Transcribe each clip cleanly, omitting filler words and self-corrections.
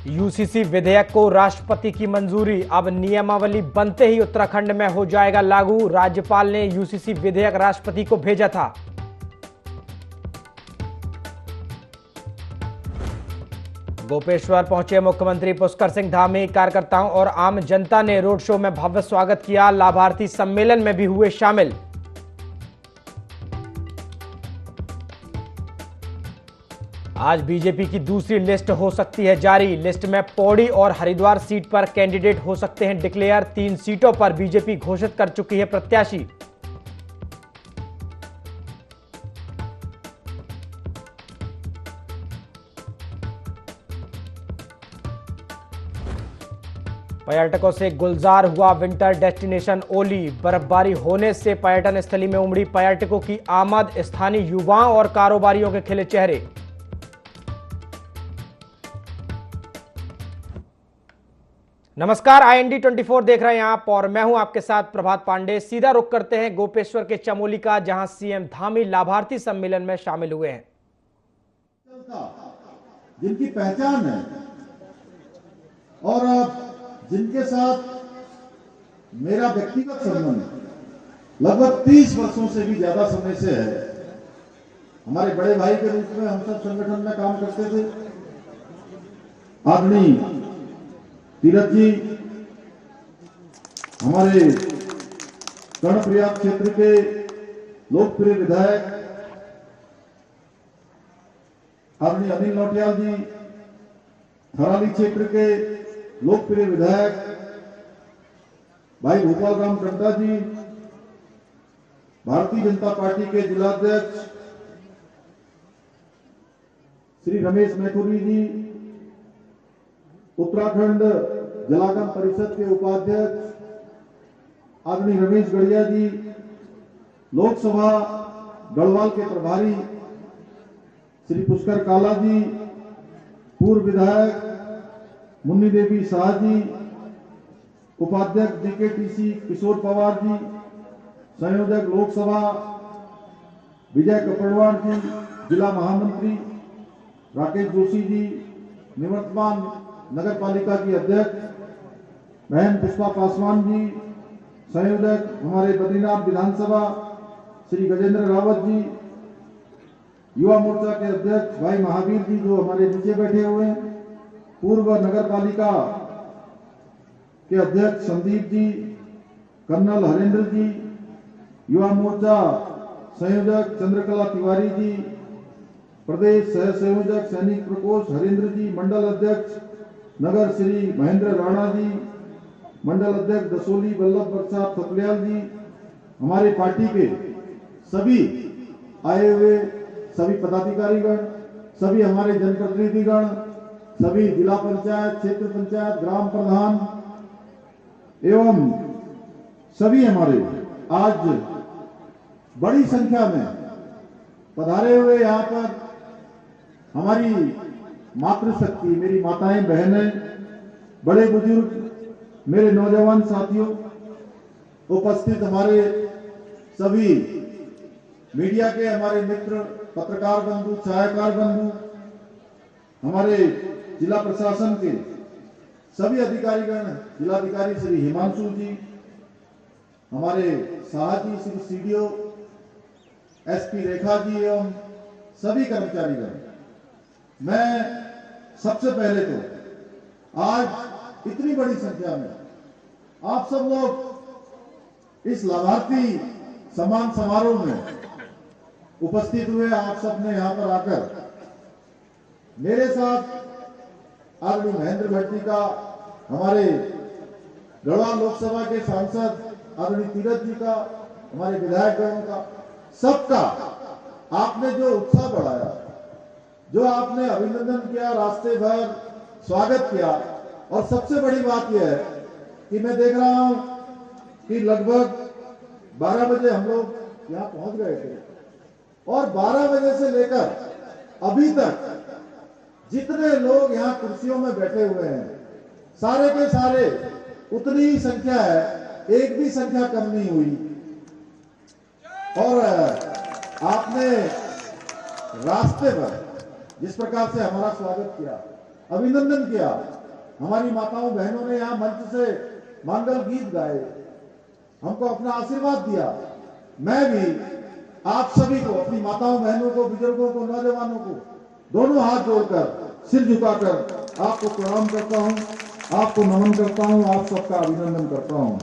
UCC विधेयक को राष्ट्रपति की मंजूरी। अब नियमावली बनते ही उत्तराखंड में हो जाएगा लागू। राज्यपाल ने यूसीसी विधेयक राष्ट्रपति को भेजा था। गोपेश्वर पहुंचे मुख्यमंत्री पुष्कर सिंह धामी। कार्यकर्ताओं और आम जनता ने रोड शो में भव्य स्वागत किया। लाभार्थी सम्मेलन में भी हुए शामिल। आज बीजेपी की दूसरी लिस्ट हो सकती है जारी। लिस्ट में पौड़ी और हरिद्वार सीट पर कैंडिडेट हो सकते हैं डिक्लेयर। 3 सीटों पर बीजेपी घोषित कर चुकी है प्रत्याशी। पर्यटकों से गुलजार हुआ विंटर डेस्टिनेशन ओली। बर्फबारी होने से पर्यटन स्थली में उमड़ी पर्यटकों की आमद। स्थानीय युवाओं और कारोबारियों के खिले चेहरे। नमस्कार, IND 24 देख रहे हैं आप और मैं हूं आपके साथ प्रभात पांडे। सीधा रुख करते हैं गोपेश्वर के चमोली का, जहां सीएम धामी लाभार्थी सम्मेलन में शामिल हुए हैं। जिनकी पहचान है और जिनके साथ मेरा व्यक्तिगत संबंध लगभग 30 वर्षों से भी ज्यादा समय से है। हमारे बड़े भाई के रूप में हम सब संगठन में काम करते थे। आदरणीय तीरथ जी हमारे कर्णप्रयाग क्षेत्र के लोकप्रिय विधायक, आदरणीय अनिल नौटियाल जी थराली क्षेत्र के लोकप्रिय विधायक, भाई भोपाल राम टंटा जी भारतीय जनता पार्टी के जिलाध्यक्ष, श्री रमेश मैथुरी जी उत्तराखंड जलागम परिषद के उपाध्यक्ष, आदरणीय रमेश गढ़िया जी लोकसभा गढ़वाल के प्रभारी, श्री पुष्कर काला जी पूर्व विधायक, मुन्नी देवी शाह जी उपाध्यक्ष DKTC किशोर पवार जी, संयोजक लोकसभा विजय कपड़वाड़ जी, जिला महामंत्री राकेश जोशी जी, निवर्तमान नगर पालिका की अध्यक्ष बहन पुष्पा पासवान जी, संयोजक हमारे बद्रीनाथ विधानसभा श्री गजेंद्र रावत जी, युवा मोर्चा के अध्यक्ष भाई महावीर जी जो हमारे नीचे बैठे हुए हैं, पूर्व नगर पालिका के अध्यक्ष संदीप जी, कर्नल हरेंद्र जी, युवा मोर्चा संयोजक चंद्रकला तिवारी जी, प्रदेश सह संयोजक सैनिक प्रकोष्ठ हरेंद्र जी, मंडल अध्यक्ष नगर श्री महेंद्र राणा जी, मंडल अध्यक्ष दसोली वल्लभ प्रसाद थपलियाल जी, हमारे पार्टी के सभी आए हुए सभी पदाधिकारीगण, सभी हमारे जनप्रतिनिधिगण, सभी जिला पंचायत, क्षेत्र पंचायत, ग्राम प्रधान एवं सभी हमारे आज बड़ी संख्या में पधारे हुए यहाँ पर हमारी मातृशक्ति, मेरी माताएं बहनें, बड़े बुजुर्ग, मेरे नौजवान साथियों, उपस्थित हमारे सभी मीडिया के हमारे मित्र, पत्रकार बंधु, छायाकार बंधु, हमारे जिला प्रशासन के सभी अधिकारीगण, जिलाधिकारी श्री हिमांशु जी, हमारे शाह जी, श्री CDO SP रेखा जी एवं सभी कर्मचारीगण, मैं सबसे पहले तो आज इतनी बड़ी संख्या में आप सब लोग इस लाभार्थी सम्मान समारोह में उपस्थित हुए। आप सब ने यहाँ पर आकर मेरे साथ आदरणीय महेंद्र भट्टी का, हमारे गढ़वाल लोकसभा के सांसद आदरणीय तीरथ जी का, हमारे विधायकगणों का, सबका आपने जो उत्साह बढ़ाया, जो आपने अभिनंदन किया, रास्ते भर स्वागत किया। और सबसे बड़ी बात यह है कि मैं देख रहा हूं कि लगभग 12 बजे हम लोग यहाँ पहुंच गए थे और 12 बजे से लेकर अभी तक जितने लोग यहाँ कुर्सियों में बैठे हुए हैं, सारे के सारे उतनी ही संख्या है, एक भी संख्या कम नहीं हुई। और आपने रास्ते पर जिस प्रकार से हमारा स्वागत किया, अभिनंदन किया। हमारी माताओं बहनों ने यहाँ मंच से मंगल गीत गाए, हमको अपना आशीर्वाद दिया। मैं भी आप सभी को, अपनी माताओं बहनों को, बुजुर्गों को, नौजवानों को दोनों हाथ जोड़कर, सिर झुकाकर आपको प्रणाम करता हूं, आपको नमन करता हूं, आप सबका अभिनंदन करता हूं।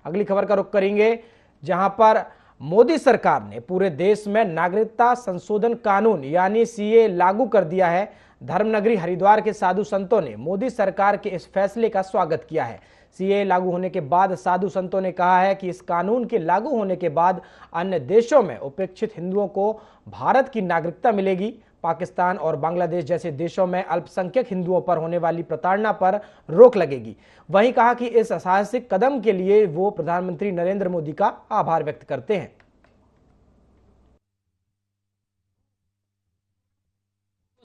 अगली खबर का रुख करेंगे, जहां पर मोदी सरकार ने पूरे देश में नागरिकता संशोधन कानून यानी सीए लागू कर दिया है। धर्मनगरी हरिद्वार के साधु संतों ने मोदी सरकार के इस फैसले का स्वागत किया है। सीए लागू होने के बाद साधु संतों ने कहा है कि इस कानून के लागू होने के बाद अन्य देशों में उपेक्षित हिंदुओं को भारत की नागरिकता मिलेगी। पाकिस्तान और बांग्लादेश जैसे देशों में अल्पसंख्यक हिंदुओं पर होने वाली प्रताड़ना पर रोक लगेगी। वहीं कहा कि इस साहसिक कदम के लिए वो प्रधानमंत्री नरेंद्र मोदी का आभार व्यक्त करते हैं।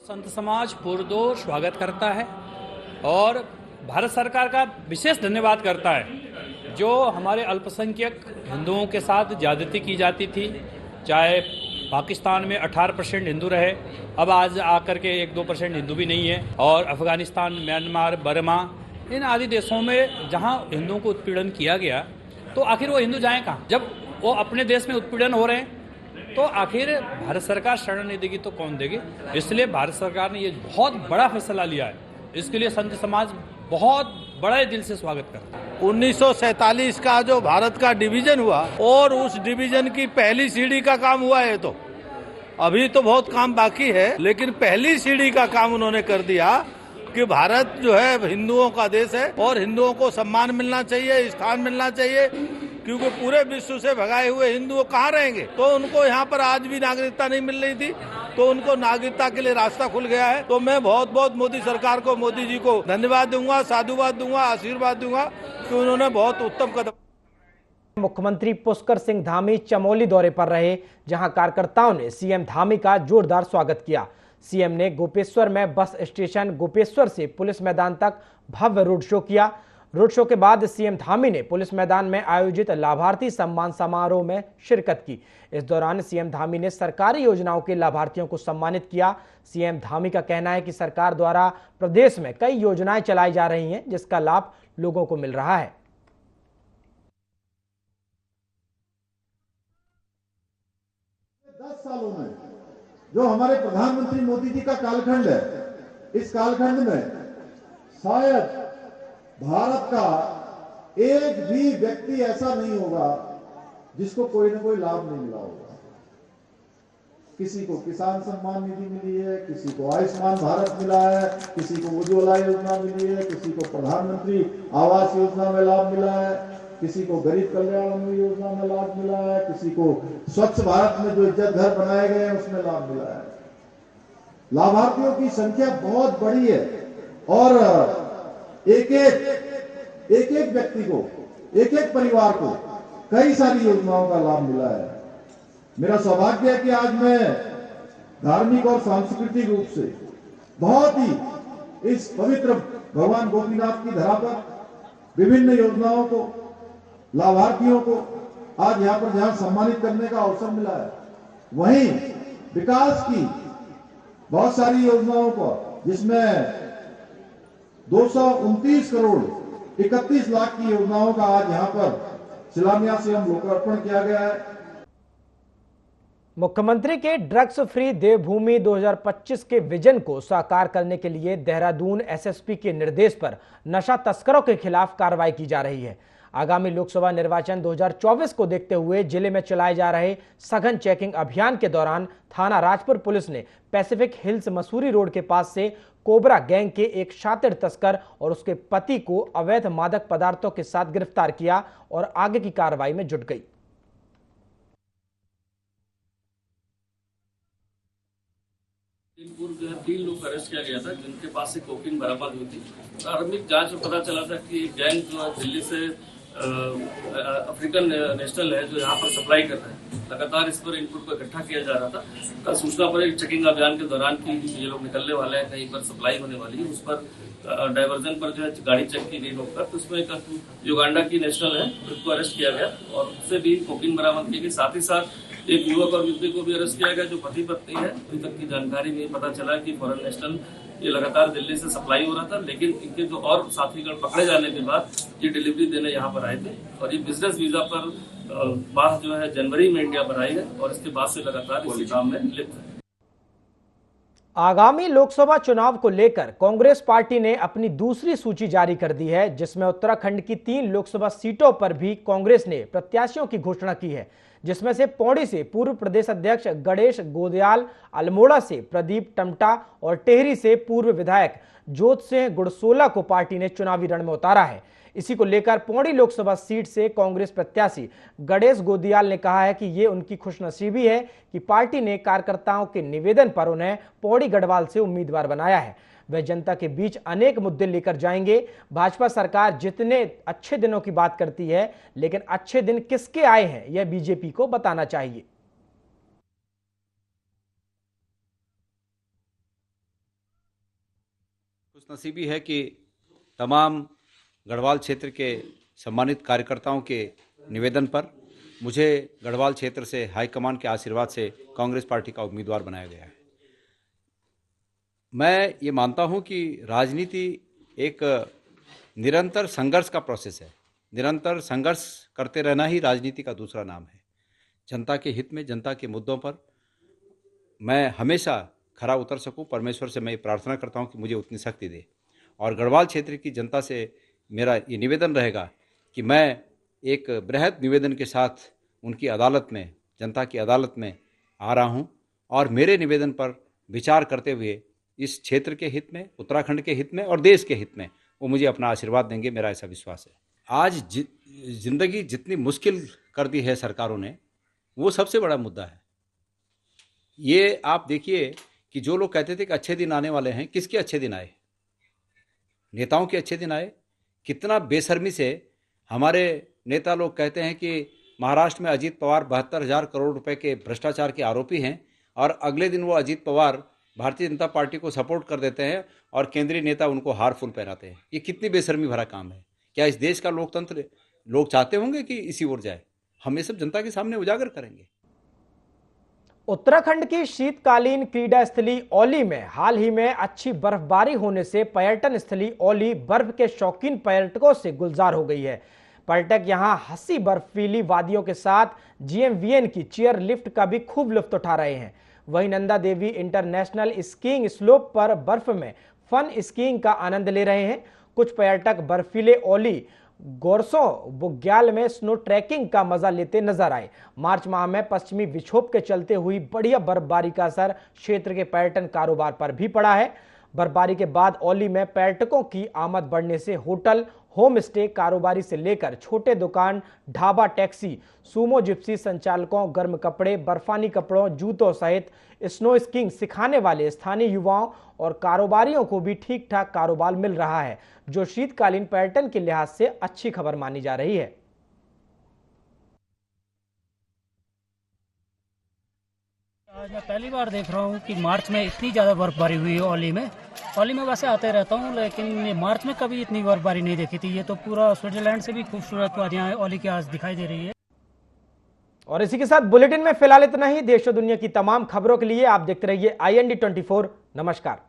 संत समाज पुरजोर स्वागत करता है और भारत सरकार का विशेष धन्यवाद करता है। जो हमारे अल्पसंख्यक हिंदुओं के साथ ज्यादती की जाती थी, चाहे पाकिस्तान में 18% हिंदू रहे, अब आज आकर के 1-2% हिंदू भी नहीं है, और अफगानिस्तान, म्यांमार, बर्मा, इन आदि देशों में जहां हिंदुओं को उत्पीड़न किया गया, तो आखिर वो हिंदू जाएं कहां? जब वो अपने देश में उत्पीड़न हो रहे हैं तो आखिर भारत सरकार शरण नहीं देगी तो कौन देगी? इसलिए भारत सरकार ने ये बहुत बड़ा फैसला लिया है। इसके लिए संत समाज बहुत बड़े दिल से स्वागत करता है। 1947 का जो भारत का डिवीजन हुआ और उस डिवीजन की पहली सीढ़ी का काम हुआ है, तो अभी तो बहुत काम बाकी है, लेकिन पहली सीढ़ी का काम उन्होंने कर दिया कि भारत जो है हिंदुओं का देश है और हिंदुओं को सम्मान मिलना चाहिए, स्थान मिलना चाहिए, क्योंकि पूरे विश्व से भगाए हुए हिंदू कहाँ रहेंगे। तो उनको यहाँ पर आज भी नागरिकता नहीं मिल रही थी, तो उनको नागरिकता के लिए रास्ता खुल गया है। तो मैं बहुत बहुत मोदी सरकार को, मोदी जी को धन्यवाद दूंगा, साधुवाद दूंगा, आशीर्वाद दूंगा कि उन्होंने बहुत उत्तम कदम। मुख्यमंत्री पुष्कर सिंह धामी चमोली दौरे पर रहे, जहां कार्यकर्ताओं ने सीएम धामी का जोरदार स्वागत किया। सीएम ने गोपेश्वर में बस स्टेशन गोपेश्वर से पुलिस मैदान तक भव्य रोड शो किया। रोड शो के बाद सीएम धामी ने पुलिस मैदान में आयोजित लाभार्थी सम्मान समारोह में शिरकत की। इस दौरान सीएम धामी ने सरकारी योजनाओं के लाभार्थियों को सम्मानित किया। सीएम धामी का कहना है कि सरकार द्वारा प्रदेश में कई योजनाएं चलाई जा रही हैं, जिसका लाभ लोगों को मिल रहा है। 10 सालों में जो हमारे प्रधानमंत्री मोदी जी का कालखंड है, इस कालखंड में शायद भारत का एक भी व्यक्ति ऐसा नहीं होगा जिसको कोई ना कोई लाभ नहीं मिला होगा। किसी को किसान सम्मान निधि मिली है, किसी को आयुष्मान भारत मिला है, किसी को उज्ज्वला योजना मिली है, किसी को प्रधानमंत्री आवास योजना में लाभ मिला है, किसी को गरीब कल्याण योजना में लाभ मिला है, किसी को स्वच्छ भारत में जो इज्जत घर बनाए गए हैं उसमें लाभ मिला है। लाभार्थियों की संख्या बहुत बड़ी है और एक एक व्यक्ति को, एक एक परिवार को कई सारी योजनाओं का लाभ मिला है। मेरा सौभाग्य है कि आज मैं धार्मिक और सांस्कृतिक रूप से बहुत ही इस पवित्र भगवान गोपीनाथ की धरा पर विभिन्न योजनाओं को, लाभार्थियों को आज यहाँ पर जहां सम्मानित करने का अवसर मिला है, वहीं विकास की बहुत सारी योजनाओं को, जिसमें 229 करोड़ 31 लाख की योजनाओं का आज यहां पर शिलान्यास एवं लोकार्पण किया गया है। मुख्यमंत्री के ड्रग्स फ्री देवभूमि 2025 के विजन को साकार करने के लिए देहरादून एसएसपी के निर्देश पर नशा तस्करों के खिलाफ कार्रवाई की जा रही है। आगामी लोकसभा निर्वाचन 2024 को देखते हुए जिले में चलाए जा रहे सघन चेकिंग अभियान के दौरान थाना राजपुर पुलिस ने पैसिफिक हिल्स मसूरी रोड के पास से कोबरा गैंग के एक शातिर तस्कर और उसके पति को अवैध मादक पदार्थों के साथ गिरफ्तार किया और आगे की कार्रवाई में जुट गई। जो है 3 लोग अरेस्ट किया गया था, जिनके पास से कोकीन बरामद हुई थी। प्रारंभिक जांच में पता चला था कि गैंग जो है दिल्ली से अफ्रीकन नेशनल है जो यहाँ पर सप्लाई कर रहा है। लगातार इस पर इनपुट को इकट्ठा किया जा रहा था। कल सूचना पर एक चेकिंग अभियान के दौरान की ये लोग निकलने वाले हैं, कहीं पर सप्लाई होने वाली है, उस पर डायवर्जन पर जो है गाड़ी चेक की गई रोककर, तो उसमें एक युगांडा की नेशनल है, उसको अरेस्ट किया गया और उससे भी कोकीन बरामद की गई। साथ ही साथ एक युवक और युवती को भी अरेस्ट किया गया जो पति पत्नी है। अभी तक की जानकारी में पता चला कि फॉरेन नेशनल ये लगातार दिल्ली से सप्लाई हो रहा था, लेकिन इनके जो और साथीगण पकड़े जाने के बाद ये डिलीवरी देने यहाँ पर आए थे और ये बिजनेस वीजा पर बात जो है जनवरी में इंडिया पर आई है और इसके बाद से लगातार इसी काम में लिप्त है। आगामी लोकसभा चुनाव को लेकर कांग्रेस पार्टी ने अपनी दूसरी सूची जारी कर दी है, जिसमें उत्तराखंड की 3 लोकसभा सीटों पर भी कांग्रेस ने प्रत्याशियों की घोषणा की है, जिसमें से पौड़ी से पूर्व प्रदेश अध्यक्ष गणेश गोदयाल, अल्मोड़ा से प्रदीप टमटा और टेहरी से पूर्व विधायक जोत सिंह गुड़सोला को पार्टी ने चुनावी रण में उतारा है। इसी को लेकर पौड़ी लोकसभा सीट से कांग्रेस प्रत्याशी गणेश गोदयाल ने कहा है कि ये उनकी खुशनसीबी है कि पार्टी ने कार्यकर्ताओं के निवेदन पर उन्हें पौड़ी गढ़वाल से उम्मीदवार बनाया है। वे जनता के बीच अनेक मुद्दे लेकर जाएंगे। भाजपा सरकार जितने अच्छे दिनों की बात करती है, लेकिन अच्छे दिन किसके आए हैं यह बीजेपी को बताना चाहिए। खुशनसीबी है कि तमाम गढ़वाल क्षेत्र के सम्मानित कार्यकर्ताओं के निवेदन पर मुझे गढ़वाल क्षेत्र से हाईकमान के आशीर्वाद से कांग्रेस पार्टी का उम्मीदवार बनाया गया है। मैं ये मानता हूं कि राजनीति एक निरंतर संघर्ष का प्रोसेस है। निरंतर संघर्ष करते रहना ही राजनीति का दूसरा नाम है। जनता के हित में, जनता के मुद्दों पर मैं हमेशा खरा उतर सकूं। परमेश्वर से मैं ये प्रार्थना करता हूं कि मुझे उतनी शक्ति दे। और गढ़वाल क्षेत्र की जनता से मेरा ये निवेदन रहेगा कि मैं एक बृहद निवेदन के साथ उनकी अदालत में, जनता की अदालत में आ रहा हूं और मेरे निवेदन पर विचार करते हुए इस क्षेत्र के हित में, उत्तराखंड के हित में और देश के हित में वो मुझे अपना आशीर्वाद देंगे, मेरा ऐसा विश्वास है। आज जिंदगी जितनी मुश्किल कर दी है सरकारों ने, वो सबसे बड़ा मुद्दा है। ये आप देखिए कि जो लोग कहते थे कि अच्छे दिन आने वाले हैं, किसके अच्छे दिन आए? नेताओं के अच्छे दिन आए। कितना बेशर्मी से हमारे नेता लोग कहते हैं कि महाराष्ट्र में अजीत पवार 72,000 करोड़ रुपए के भ्रष्टाचार के आरोपी हैं और अगले दिन वो अजीत पवार भारतीय जनता पार्टी को सपोर्ट कर देते हैं और केंद्रीय नेता उनको हार फूल पहनाते हैं। ये कितनी बेशर्मी भरा काम है। क्या इस देश का लोकतंत्र लोग चाहते होंगे कि इसी ओर जाए? हम ये सब जनता के सामने उजागर करेंगे। उत्तराखंड की शीतकालीन क्रीड़ा स्थली औली में हाल ही में अच्छी बर्फबारी होने से पर्यटन स्थली औली बर्फ के शौकीन पर्यटकों से गुलजार हो गई है। पर्यटक यहां हंसी बर्फीली वादियों के साथ GMVN की चेयर लिफ्ट का भी खूब लुत्फ उठा रहे हैं। वहीं Nanda Devi international skiing slope पर बर्फ में फन स्कीइंग का आनंद ले रहे हैं। कुछ पर्यटक बर्फीले औली गोरसों बुग्याल में स्नो ट्रैकिंग का मजा लेते नजर आए। मार्च माह में पश्चिमी विक्षोभ के चलते हुई बढ़िया बर्फबारी का असर क्षेत्र के पर्यटन कारोबार पर भी पड़ा है। बर्फबारी के बाद औली में पर्यटकों की आमद बढ़ने से होटल, होम स्टे कारोबारी से लेकर छोटे दुकान, ढाबा, टैक्सी, सूमो जिप्सी संचालकों, गर्म कपड़े, बर्फानी कपड़ों, जूतों सहित स्नो स्कीइंग सिखाने वाले स्थानीय युवाओं और कारोबारियों को भी ठीक ठाक कारोबार मिल रहा है, जो शीतकालीन पर्यटन के लिहाज से अच्छी खबर मानी जा रही है। आज मैं पहली बार देख रहा हूँ कि मार्च में इतनी ज़्यादा बर्फबारी हुई है औली में। औली में वैसे आते रहता हूँ, लेकिन मार्च में कभी इतनी बर्फबारी नहीं देखी थी। ये तो पूरा स्विट्जरलैंड से भी खूबसूरत वादियाँ औली की आज दिखाई दे रही है। और इसी के साथ बुलेटिन में फिलहाल इतना ही। देश और दुनिया की तमाम खबरों के लिए आप देखते रहिए IND 24। नमस्कार।